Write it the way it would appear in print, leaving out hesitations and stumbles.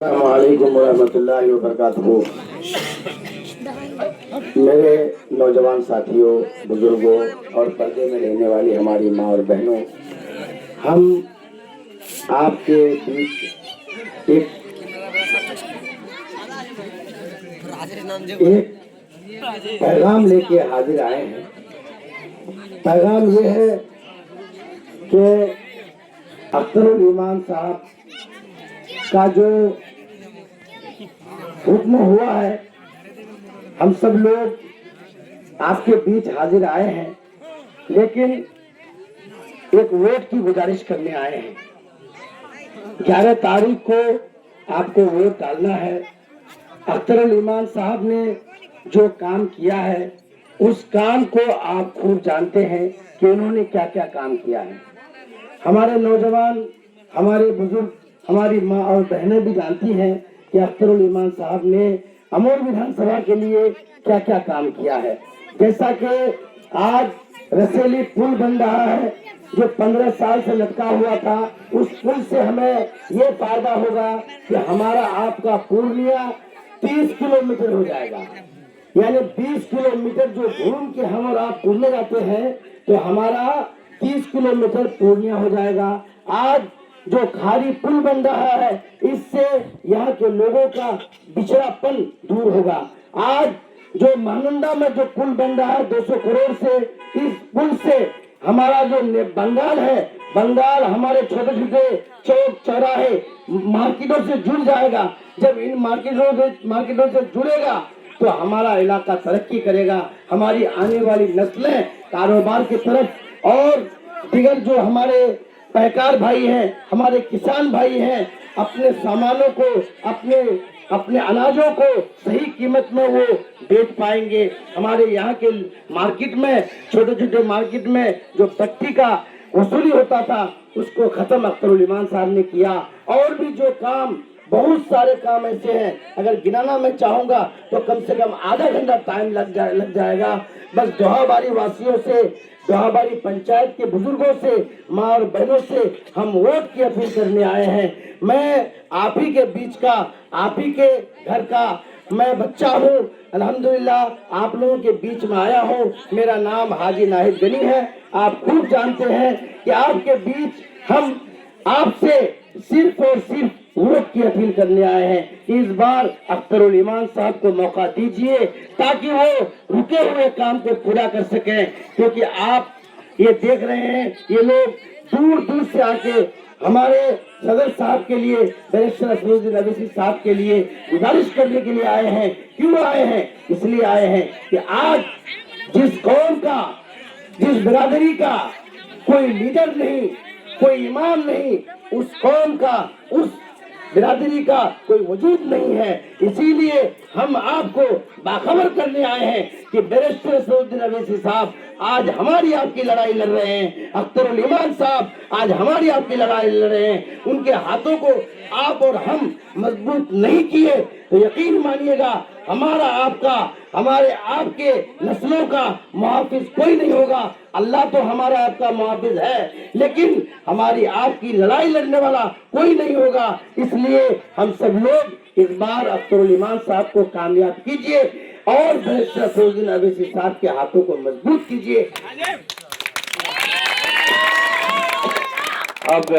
السلام علیکم ورحمۃ اللہ وبرکاتہ۔ میرے نوجوان ساتھیوں، بزرگوں اور پردے میں رہنے والی ہماری ماں اور بہنوں، ہم آپ کے بیچ ایک پیغام لے کے حاضر آئے ہیں۔ پیغام یہ ہے کہ اختر الایمان صاحب کا جو حکم ہوا ہے، ہم سب لوگ آپ کے بیچ حاضر آئے ہیں، لیکن ایک ووٹ کی گزارش کرنے آئے ہیں۔ 11 تاریخ کو آپ کو ووٹ ڈالنا ہے۔ اختر الایمان صاحب نے جو کام کیا ہے، اس کام کو آپ خوب جانتے ہیں کہ انہوں نے کیا کیا کام کیا ہے۔ ہمارے نوجوان، ہمارے بزرگ، ہماری ماں اور بہنیں بھی جانتی ہیں کہ اختر الایمان صاحب نے امور ودھان سبھا کے لیے کیا کیا کام کیا ہے۔ جیسا کہ آج رسیلی پل بن رہا ہے جو 15 سال سے لٹکا ہوا تھا، اس پل سے ہمیں یہ فائدہ ہوگا کہ ہمارا آپ کا پورنیہ 30 کلومیٹر ہو جائے گا، یعنی 20 کلومیٹر جو گھوم کے ہم اور آپ پورنیہ جاتے ہیں تو ہمارا 30 کلومیٹر پورنیہ ہو جائے گا۔ آج جو کھاری پل بن رہا ہے، اس سے یہاں کے لوگوں کا بچھڑا پن دور ہوگا۔ آج جو مہنندہ میں جو پل بن رہا ہے 200 کروڑ سے، اس پل سے ہمارا جو بنگال ہے، بنگال ہمارے چھوٹے چھوٹے چوک چوراہے مارکیٹوں سے جڑ جائے گا۔ جب ان مارکیٹوں سے جڑے گا تو ہمارا علاقہ ترقی کرے گا، ہماری آنے والی نسلیں کاروبار کی طرف، اور دیگر جو ہمارے پیکار بھائی ہیں، ہمارے کسان بھائی ہیں، اپنے سامانوں کو، اپنے اناجوں کو صحیح قیمت میں وہ بیچ پائیں گے۔ ہمارے یہاں کے مارکیٹ میں، چھوٹے چھوٹے مارکیٹ میں جو پٹی کا وصولی ہوتا تھا، اس کو ختم اختر الایمان صاحب نے کیا۔ اور بھی جو کام، بہت سارے کام ایسے ہیں، اگر گنانا میں چاہوں گا تو کم سے کم آدھا گھنٹہ ٹائم لگ جائے گا۔ بس دوہا باری واسیوں سے، دوہا باری پنچایت کے بزرگوں سے، ماں اور بہنوں سے ہم ووٹ کی اپیل کرنے آئے ہیں۔ میں آپ ہی کے بیچ کا، آپ ہی کے گھر کا میں بچہ ہوں، الحمدللہ آپ لوگوں کے بیچ میں آیا ہوں۔ میرا نام حاجی ناہید غنی ہے۔ آپ خوب جانتے ہیں کہ آپ کے بیچ ہم آپ سے صرف اور صرف ووٹ کی اپیل کرنے آئے ہیں کہ اس بار اختر الایمان صاحب کو موقع دیجئے تاکہ وہ رکے ہوئے کام کو پورا کر سکیں، کیونکہ آپ یہ دیکھ رہے ہیں یہ لوگ دور دور سے آ کے ہمارے صدر صاحب کے لیے، بیرسٹر اسد الدین اویسی صاحب کے لیے گزارش کرنے کے لیے آئے ہیں۔ کیوں آئے ہیں؟ اس لیے آئے ہیں کہ آج جس قوم کا، جس برادری کا کوئی لیڈر نہیں، کوئی امام نہیں، اس قوم کا، اس برادری کا کوئی وجود نہیں ہے۔ اسی لیے ہم آپ کو باخبر کرنے آئے ہیں کہ بیرسٹر اسد الدین اویسی صاحب آج ہماری آپ کی لڑائی لڑ رہے ہیں، اختر الایمان صاحب آج ہماری آپ کی لڑائی لڑ رہے ہیں۔ ان کے ہاتھوں کو آپ اور ہم مضبوط نہیں کیے تو یقین مانیے گا ہمارا آپ کا، ہمارے آپ کے نسلوں کا محافظ کوئی نہیں ہوگا۔ اللہ تو ہمارا آپ کا محافظ ہے، لیکن ہماری آپ کی لڑائی لڑنے والا کوئی نہیں ہوگا۔ اس لیے ہم سب لوگ اس بار اختر الایمان صاحب کو کامیاب کیجئے اور بیرسٹر اسد الدین اویسی صاحب کے ہاتھوں کو مضبوط کیجئے۔ اب